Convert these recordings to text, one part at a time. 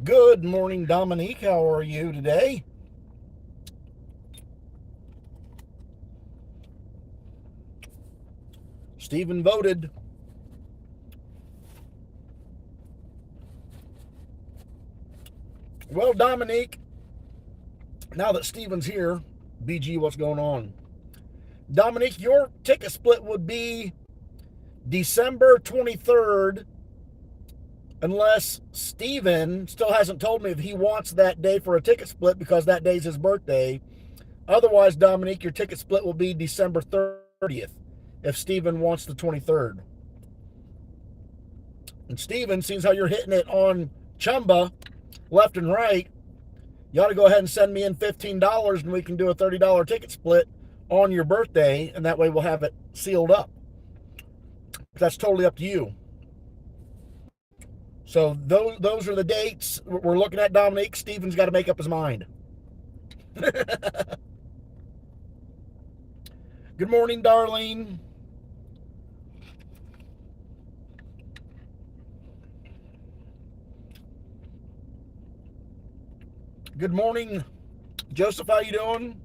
Good morning, Dominique. How are you today? Stephen voted. Well, Dominique, now that Stephen's here, BG, what's going on? Dominique, your ticket split would be December 23rd, unless Stephen still hasn't told me if he wants that day for a ticket split because that day's his birthday. Otherwise, Dominique, your ticket split will be December 30th if Stephen wants the 23rd. And Stephen, seems how you're hitting it on Chumba left and right, you ought to go ahead and send me in $15 and we can do a $30 ticket split on your birthday, and that way we'll have it sealed up. That's totally up to you. So those are the dates we're looking at, Dominique. Stephen's got to make up his mind. Good morning, Darlene. Good morning, Joseph. How you doing?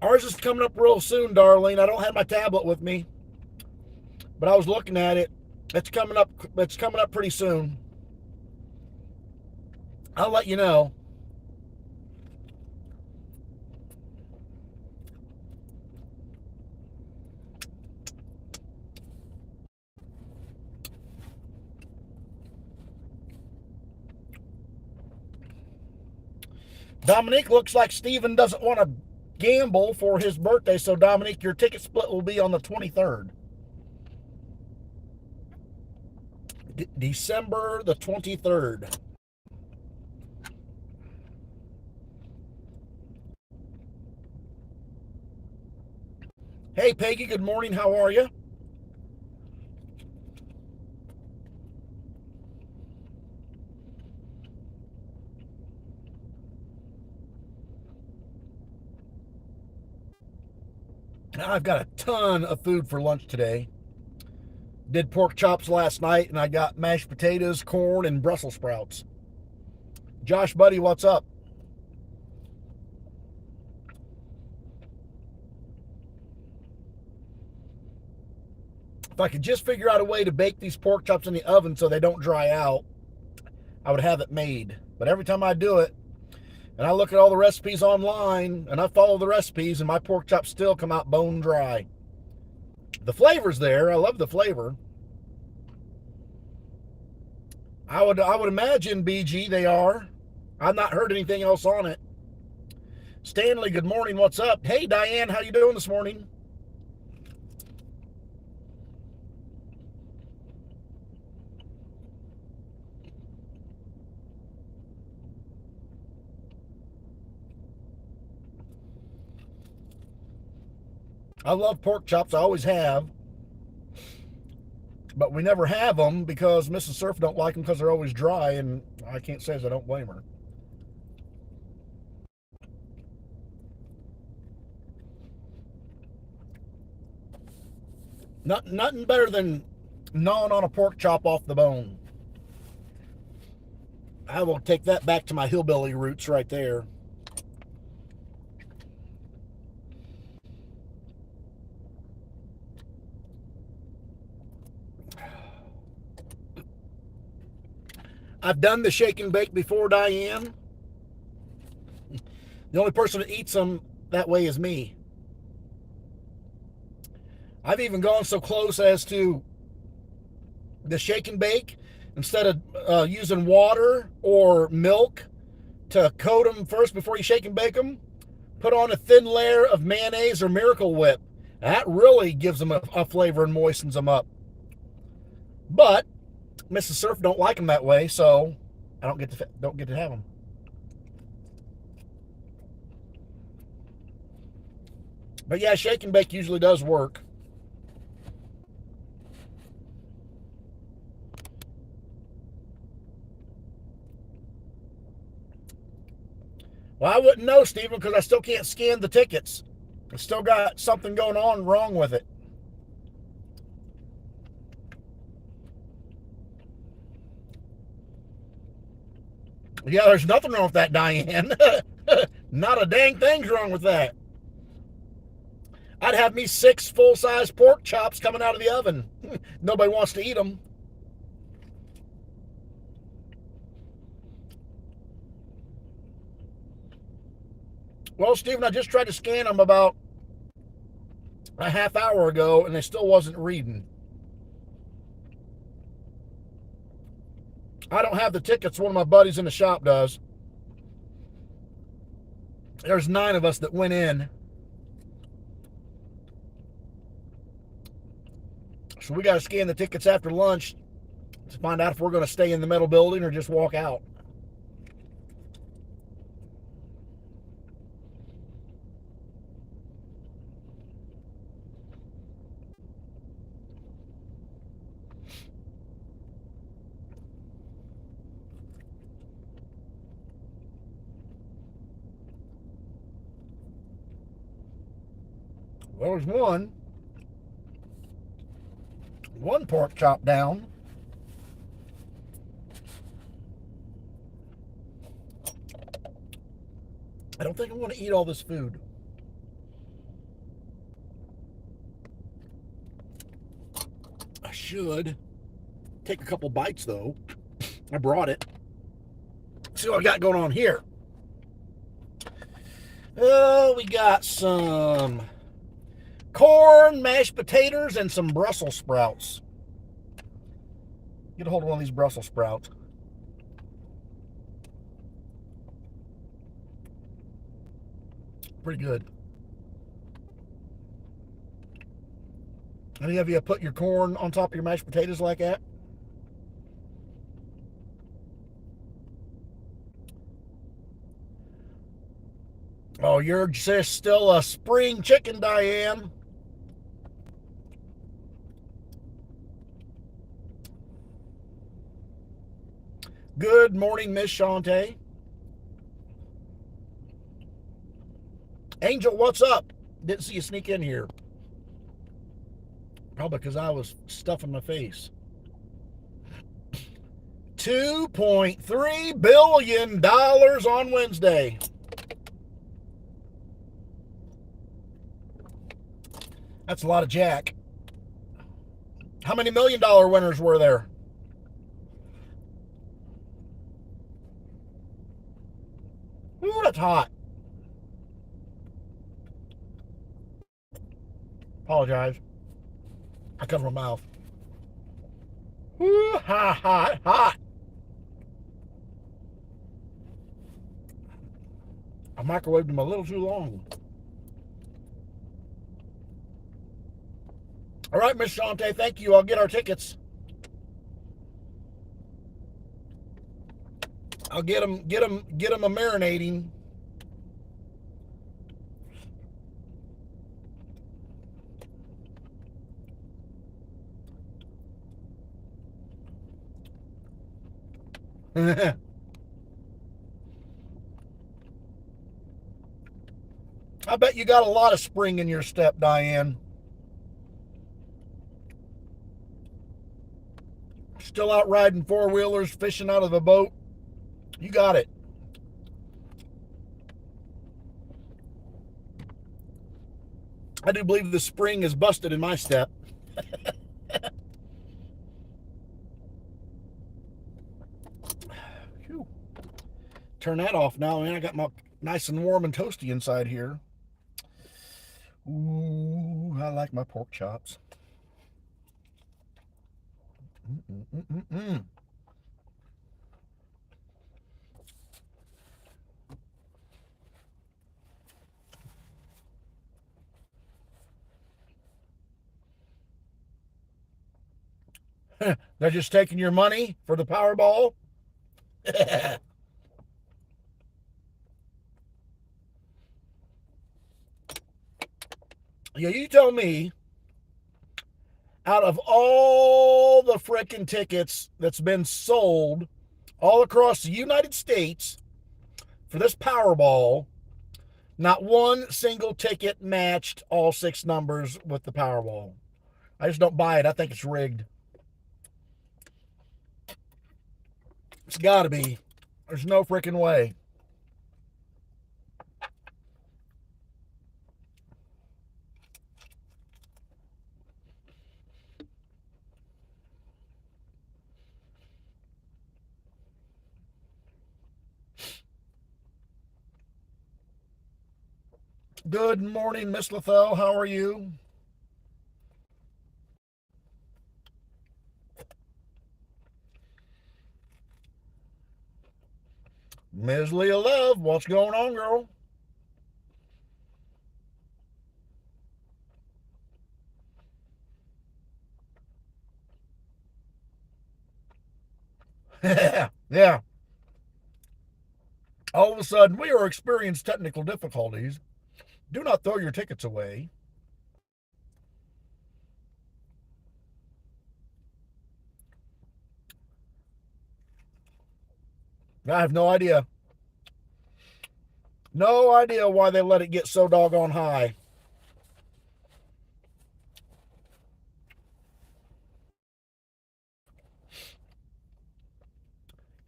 Ours is coming up real soon, Darlene. I don't have my tablet with me, but I was looking at it. It's coming up. It's coming up pretty soon. I'll let you know. Dominique, looks like Stephen doesn't want to gamble for his birthday, so Dominique, your ticket split will be on the 23rd. December the 23rd. Hey, Peggy, good morning. How are you? I've got a ton of food for lunch today. Did pork chops last night, and I got mashed potatoes, corn, and Brussels sprouts. Josh, buddy, what's up? If I could just figure out a way to bake these pork chops in the oven so they don't dry out, I would have it made. But every time I do it, and I look at all the recipes online, and I follow the recipes, and my pork chops still come out bone dry. The flavor's there. I love the flavor. I would imagine, BG, they are. I've not heard anything else on it. Stanley, good morning. What's up? Hey, Diane, how you doing this morning? I love pork chops. I always have. But we never have them because Mrs. Serf don't like them because they're always dry, and I can't say as I don't blame her. Nothing better than gnawing on a pork chop off the bone. I will take that back to my hillbilly roots right there. I've done the shake and bake before, Diane. The only person that eats them that way is me. I've even gone so close as to the shake and bake, instead of using water or milk to coat them first before you shake and bake them, put on a thin layer of mayonnaise or Miracle Whip. That really gives them a flavor and moistens them up. But Mrs. Surf don't like them that way, so I don't get to have them. But yeah, shake and bake usually does work. Well, I wouldn't know, Stephen, because I still can't scan the tickets. I still got something going on wrong with it. Yeah, there's nothing wrong with that, Diane. Not a dang thing's wrong with that. I'd have me 6 full-size pork chops coming out of the oven. Nobody wants to eat them. Well, Stephen, I just tried to scan them about a half hour ago, and they still wasn't reading. I don't have the tickets. One of my buddies in the shop does. There's 9 of us that went in. So we got to scan the tickets after lunch to find out if we're going to stay in the metal building or just walk out. Well, there's one pork chop down. I don't think I'm going to eat all this food. I should take a couple bites, though. I brought it. See what I got going on here. Oh, we got some corn, mashed potatoes, and some Brussels sprouts. Get a hold of one of these Brussels sprouts. Pretty good. Any of you put your corn on top of your mashed potatoes like that? Oh, you're just still a spring chicken, Diane. Good morning, Miss Shante. Angel, what's up? Didn't see you sneak in here. Probably because I was stuffing my face. $2.3 billion on Wednesday. That's a lot of jack. How many $1 million winners were there? Ooh, that's hot. Apologize. I cover my mouth. Ooh, hot, hot, hot. I microwaved them a little too long. All right, Miss Shante, thank you. I'll get our tickets. I'll get them a marinating. I bet you got a lot of spring in your step, Diane. Still out riding 4-wheelers, fishing out of a boat. You got it. I do believe the spring is busted in my step. Turn that off now, man. I got my nice and warm and toasty inside here. Ooh, I like my pork chops. They're just taking your money for the Powerball. Yeah, you tell me, out of all the frickin' tickets that's been sold all across the United States for this Powerball, not one single ticket matched all 6 numbers with the Powerball. I just don't buy it. I think it's rigged. It's got to be. There's no freaking way. Good morning, Miss Lethell. How are you? Ms. Leah Love, what's going on, girl? Yeah. All of a sudden, we are experiencing technical difficulties. Do not throw your tickets away. I have no idea. No idea why they let it get so doggone high.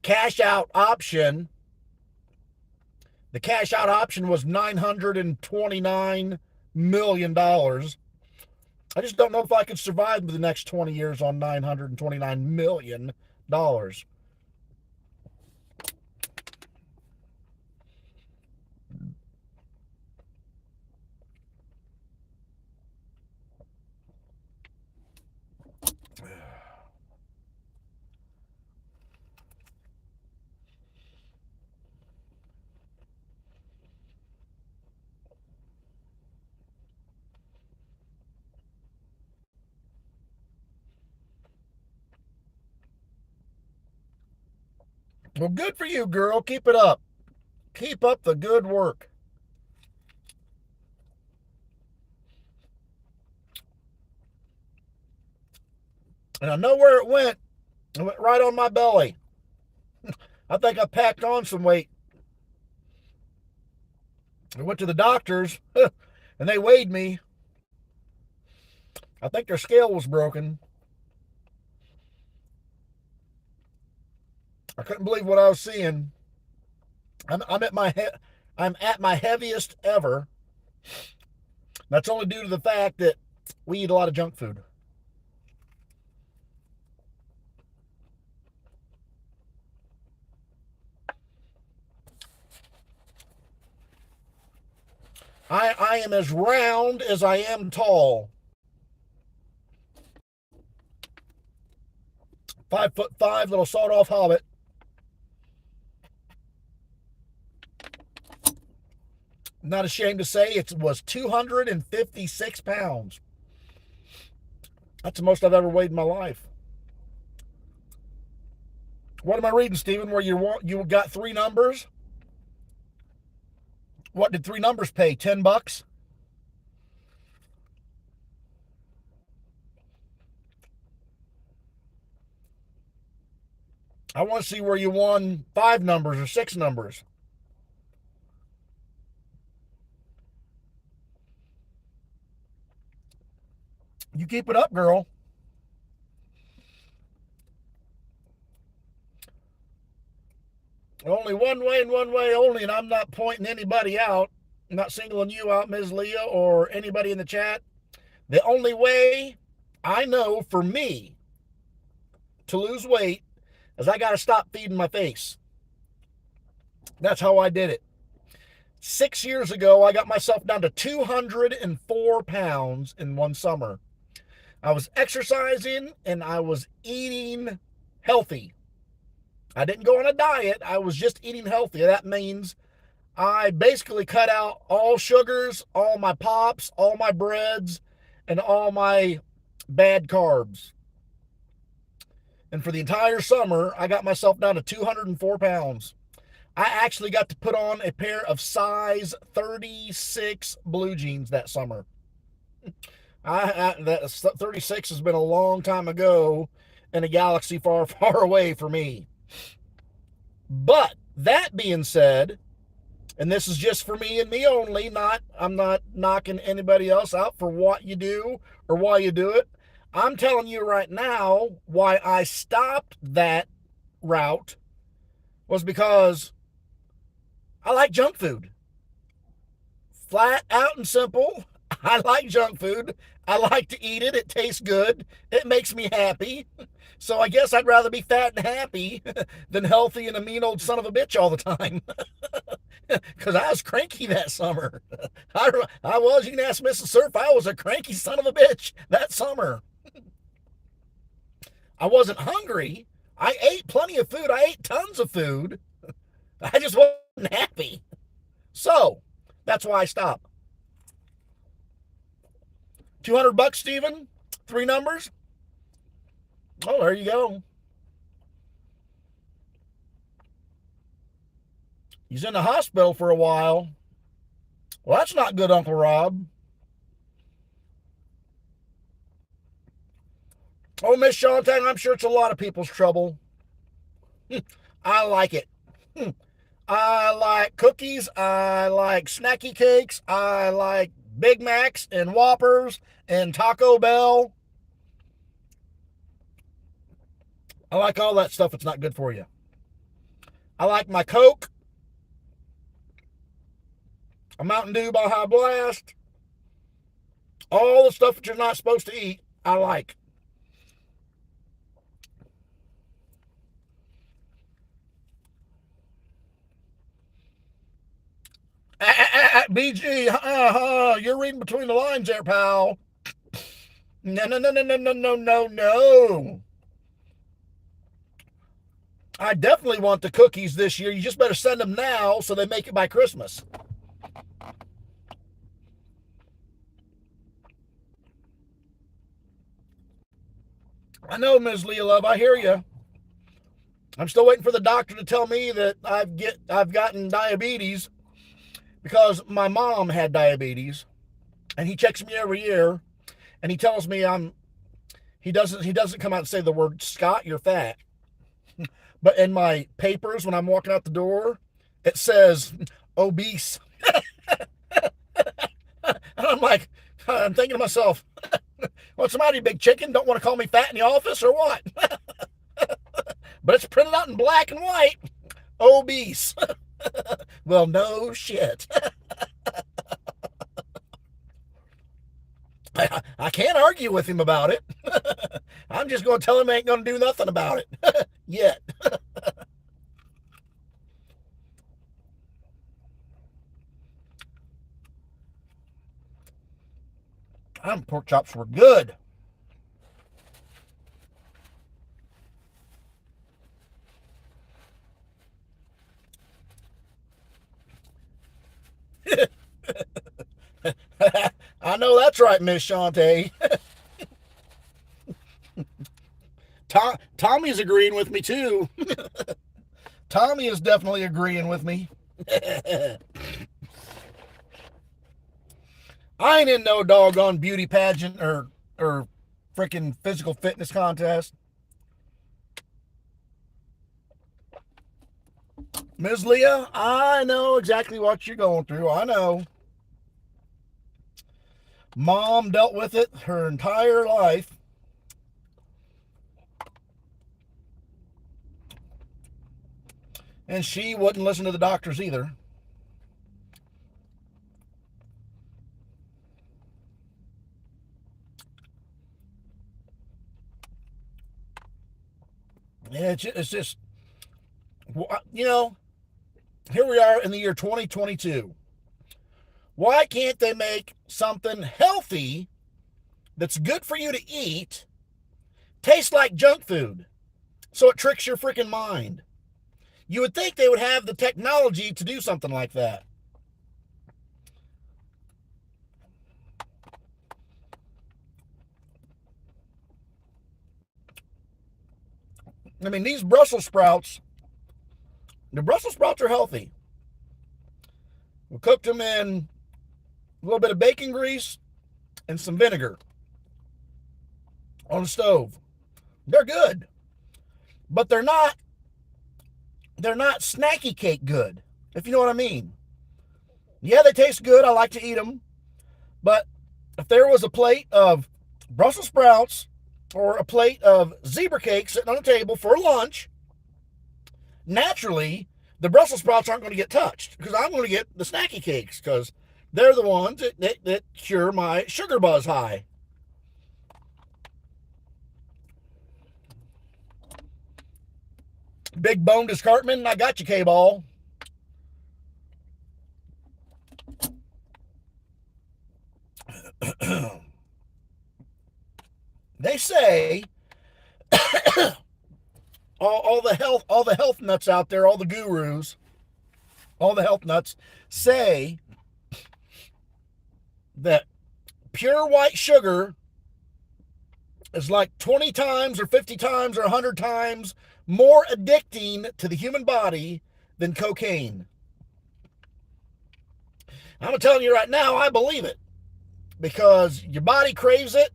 Cash out option. The cash out option was $929 million. I just don't know if I could survive the next 20 years on $929 million. Well, good for you, girl. Keep it up. Keep up the good work. And I know where it went. It went right on my belly. I think I packed on some weight. I went to the doctors and they weighed me. I think their scale was broken. I couldn't believe what I was seeing. I'm at my heaviest ever. That's only due to the fact that we eat a lot of junk food. I am as round as I am tall. 5'5", little sawed-off hobbit. Not ashamed to say it was 256 pounds. That's the most I've ever weighed in my life. What am I reading, Stephen? Where you got three numbers? What did three numbers pay? $10? I want to see where you won five numbers or six numbers. You keep it up, girl. Only one way and one way only, and I'm not pointing anybody out. I'm not singling you out, Ms. Leah, or anybody in the chat. The only way I know for me to lose weight is I got to stop feeding my face. That's how I did it. 6 years ago, I got myself down to 204 pounds in one summer. I was exercising and I was eating healthy. I didn't go on a diet. I was just eating healthy. That means I basically cut out all sugars, all my pops, all my breads, and all my bad carbs. And for the entire summer, I got myself down to 204 pounds. I actually got to put on a pair of size 36 blue jeans that summer. That 36 has been a long time ago in a galaxy far, far away for me. But that being said, and this is just for me and me only, I'm not knocking anybody else out for what you do or why you do it. I'm telling you right now why I stopped that route was because I like junk food. Flat out and simple. I like junk food. I like to eat it. It tastes good. It makes me happy. So I guess I'd rather be fat and happy than healthy and a mean old son of a bitch all the time. Because I was cranky that summer. I was. You can ask Mrs. Serf. I was a cranky son of a bitch that summer. I wasn't hungry. I ate plenty of food. I ate tons of food. I just wasn't happy. So that's why I stopped. $200, Steven? 3 numbers? Oh, there you go. He's in the hospital for a while. Well, that's not good, Uncle Rob. Oh, Miss Shantang, I'm sure it's a lot of people's trouble. I like it. I like cookies. I like snacky cakes. I like Big Macs and Whoppers and Taco Bell. I like all that stuff that's not good for you. I like my Coke, a Mountain Dew Baja Blast, all the stuff that you're not supposed to eat, I like. BG, you're reading between the lines there, pal. No, no, no, no, no, no, no, no, no. I definitely want the cookies this year. You just better send them now so they make it by Christmas. I know, Ms. Leah Love. I hear you. I'm still waiting for the doctor to tell me that I've gotten diabetes because my mom had diabetes, and he checks me every year, and he tells me he doesn't come out and say the word, Scott, you're fat. But in my papers when I'm walking out the door, it says obese. And I'm thinking to myself, what's the matter, you big chicken? Don't want to call me fat in the office or what? But it's printed out in black and white. Obese. Well, no shit. I can't argue with him about it. I'm just going to tell him I ain't going to do nothing about it. Yet. Pork chops were good. I know that's right, Miss Shantae. Tommy's agreeing with me too. Tommy is definitely agreeing with me. I ain't in no doggone beauty pageant or freaking physical fitness contest. Ms. Leah, I know exactly what you're going through. I know. Mom dealt with it her entire life. And she wouldn't listen to the doctors either. Yeah, it's just, you know, here we are in the year 2022. Why can't they make something healthy that's good for you to eat taste like junk food so it tricks your freaking mind? You would think they would have the technology to do something like that. I mean, these Brussels sprouts, the Brussels sprouts are healthy. We cooked them in a little bit of bacon grease and some vinegar on the stove. They're good, but they're not snacky cake good, if you know what I mean. Yeah, they taste good. I like to eat them. But if there was a plate of Brussels sprouts or a plate of zebra cake sitting on the table for lunch, naturally, the Brussels sprouts aren't going to get touched because I'm going to get the snacky cakes because they're the ones that cure my sugar buzz high. Big boned escarpment, I got you, K-Ball. They say all the health nuts out there, all the gurus, all the health nuts say that pure white sugar is like 20 times or 50 times or 100 times more addicting to the human body than cocaine. I'm telling you right now, I believe it because your body craves it.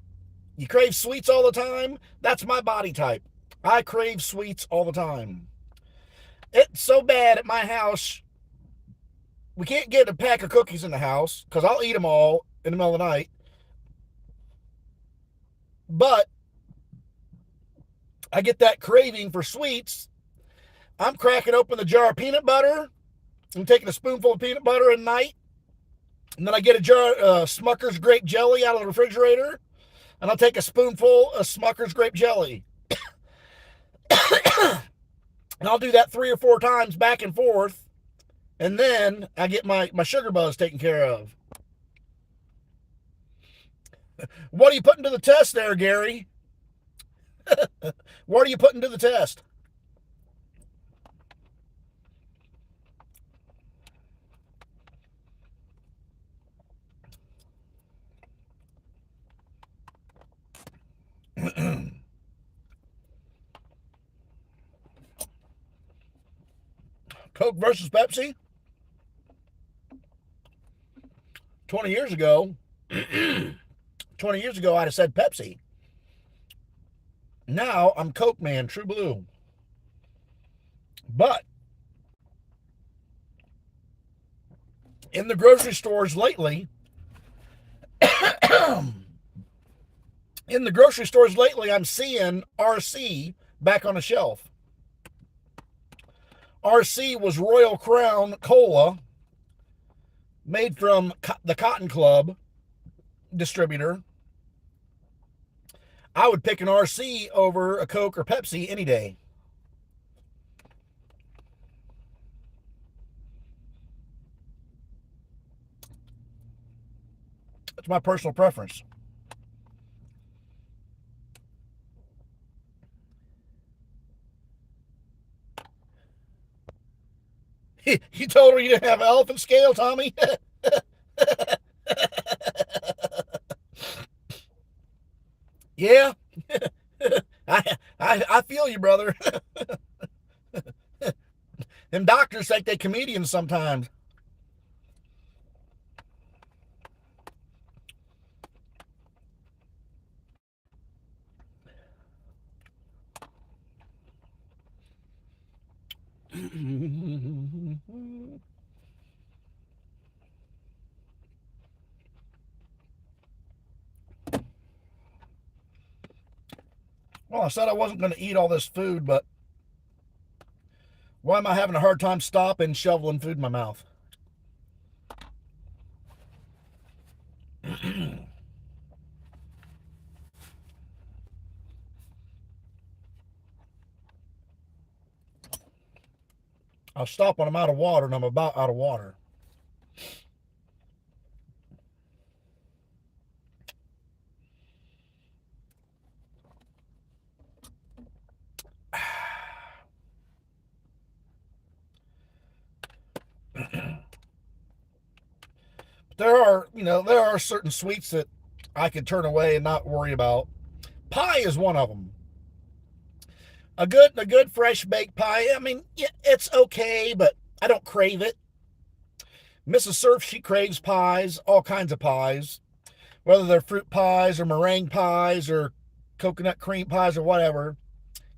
You crave sweets all the time. That's my body type. I crave sweets all the time. It's so bad at my house, we can't get a pack of cookies in the house because I'll eat them all in the middle of the night. But I get that craving for sweets. I'm cracking open the jar of peanut butter. I'm taking a spoonful of peanut butter at night. And then I get a jar of Smucker's grape jelly out of the refrigerator. And I'll take a spoonful of Smucker's grape jelly. And I'll do that 3 or 4 times back and forth. And then I get my sugar buzz taken care of. What are you putting to the test there, Gary? What are you putting to the test? Coke versus Pepsi? 20 years ago, 20 years ago, I'd have said Pepsi. Now I'm Coke man, true blue. But in the grocery stores lately, I'm seeing RC back on the shelf. RC was Royal Crown Cola, made from the Cotton Club distributor. I would pick an RC over a Coke or Pepsi any day. That's my personal preference. You told her you didn't have an elephant scale, Tommy? Yeah. I feel you, brother. Them doctors think they comedians sometimes. Well, I said I wasn't going to eat all this food, but why am I having a hard time stopping shoveling food in my mouth? I'll stop when I'm out of water, and I'm about out of water. There are certain sweets that I could turn away and not worry about. Pie is one of them. A good fresh baked pie. I mean, it's okay, but I don't crave it. Mrs. Serf, she craves pies, all kinds of pies, whether they're fruit pies or meringue pies or coconut cream pies or whatever.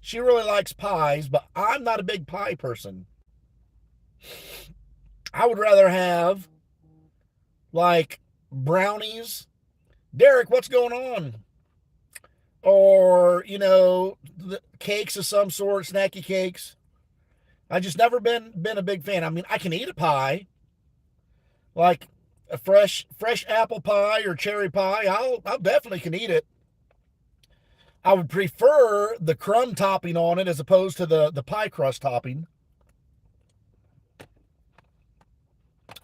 She really likes pies, but I'm not a big pie person. I would rather have like brownies. Derek, what's going on? Or, the cakes of some sort, snacky cakes. I just never been a big fan. I mean, I can eat a pie, like a fresh apple pie or cherry pie. I'll definitely can eat it. I would prefer the crumb topping on it as opposed to the pie crust topping.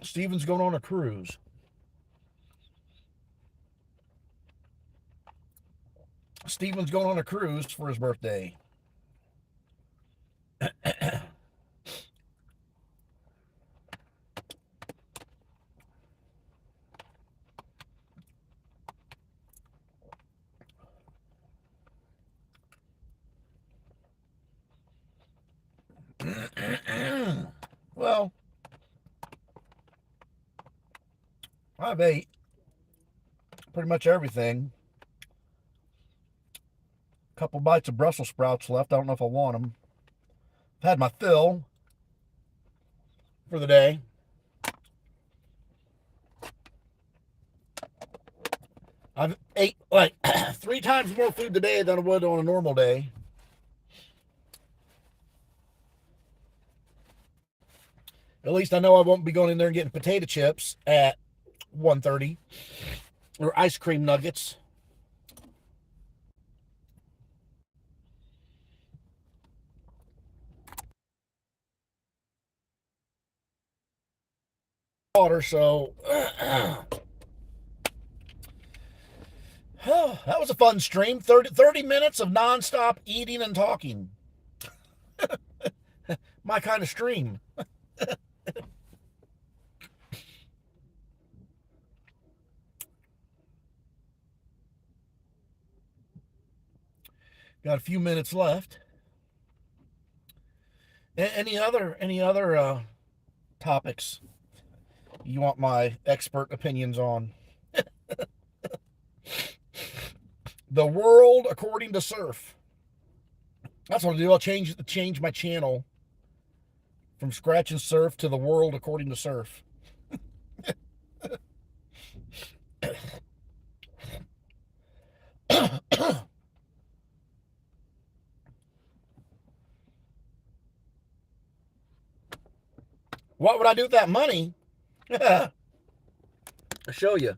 Steven's going on a cruise. Steven's going on a cruise for his birthday. Well, I've ate pretty much everything. A couple bites of Brussels sprouts left. I don't know if I want them. I've had my fill for the day. I've ate like 3 times more food today than I would on a normal day. At least I know I won't be going in there and getting potato chips at 1:30 or ice cream nuggets. Water, so that was a fun stream. 30 minutes of nonstop eating and talking. My kind of stream. Got a few minutes left. Any other topics you want my expert opinions on? The world according to Serf. That's what I'll do. I'll change my channel from Scratch and Surf to the world according to Surf. What would I do with that money? I'll show you.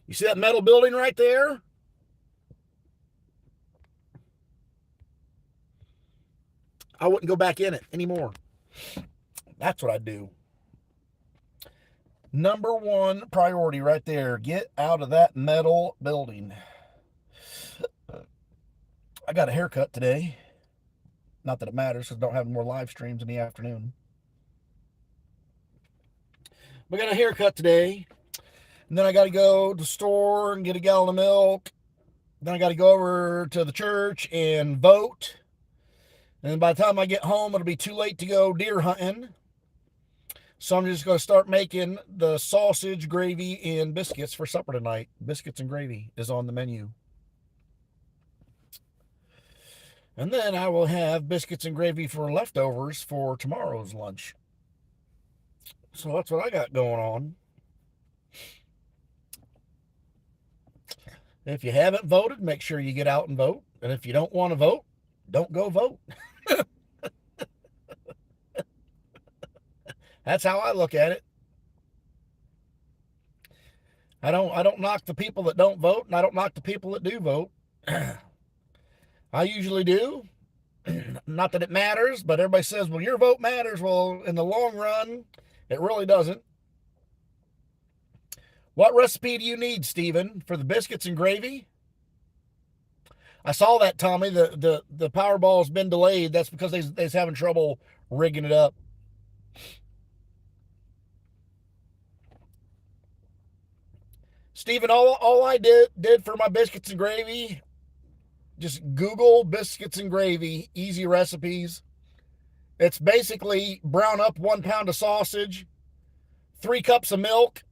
You see that metal building right there? I wouldn't go back in it anymore. That's what I'd do. Number 1 priority right there. Get out of that metal building. I got a haircut today. Not that it matters because I don't have more live streams in the afternoon. We got a haircut today. And then I got to go to the store and get a gallon of milk. Then I got to go over to the church and vote. And by the time I get home, it'll be too late to go deer hunting. So I'm just going to start making the sausage, gravy, and biscuits for supper tonight. Biscuits and gravy is on the menu. And then I will have biscuits and gravy for leftovers for tomorrow's lunch. So that's what I got going on. If you haven't voted, make sure you get out and vote. And if you don't want to vote, don't go vote. That's how I look at it. I don't knock the people that don't vote, and I don't knock the people that do vote. I usually do. Not that it matters, but everybody says, well, your vote matters. Well, in the long run, it really doesn't. What recipe do you need, Stephen, for the biscuits and gravy? I saw that, Tommy. The Powerball's been delayed. That's because they's having trouble rigging it up. Stephen, all I did for my biscuits and gravy, just Google biscuits and gravy, easy recipes. It's basically brown up 1 pound of sausage, 3 cups of milk,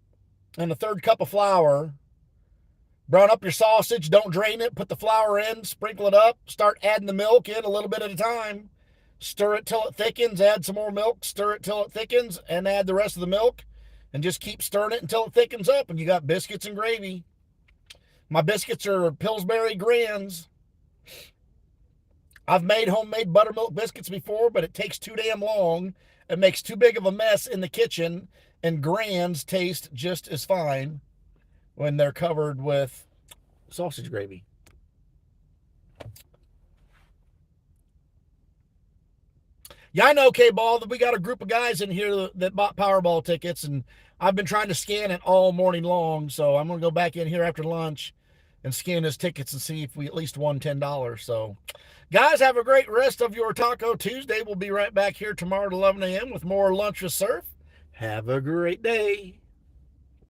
and a 1/3 cup of flour. Brown up your sausage, don't drain it, put the flour in, sprinkle it up, start adding the milk in a little bit at a time. Stir it till it thickens, add some more milk, stir it till it thickens, and add the rest of the milk. And just keep stirring it until it thickens up, and you got biscuits and gravy. My biscuits are Pillsbury Grands. I've made homemade buttermilk biscuits before, but it takes too damn long. It makes too big of a mess in the kitchen, and grands taste just as fine when they're covered with sausage gravy. Yeah, I know, K-Ball, that we got a group of guys in here that bought Powerball tickets, and I've been trying to scan it all morning long, so I'm going to go back in here after lunch and scan his tickets and see if we at least won $10. So, guys, have a great rest of your Taco Tuesday. We'll be right back here tomorrow at 11 a.m. with more Lunch with Surf. Have a great day.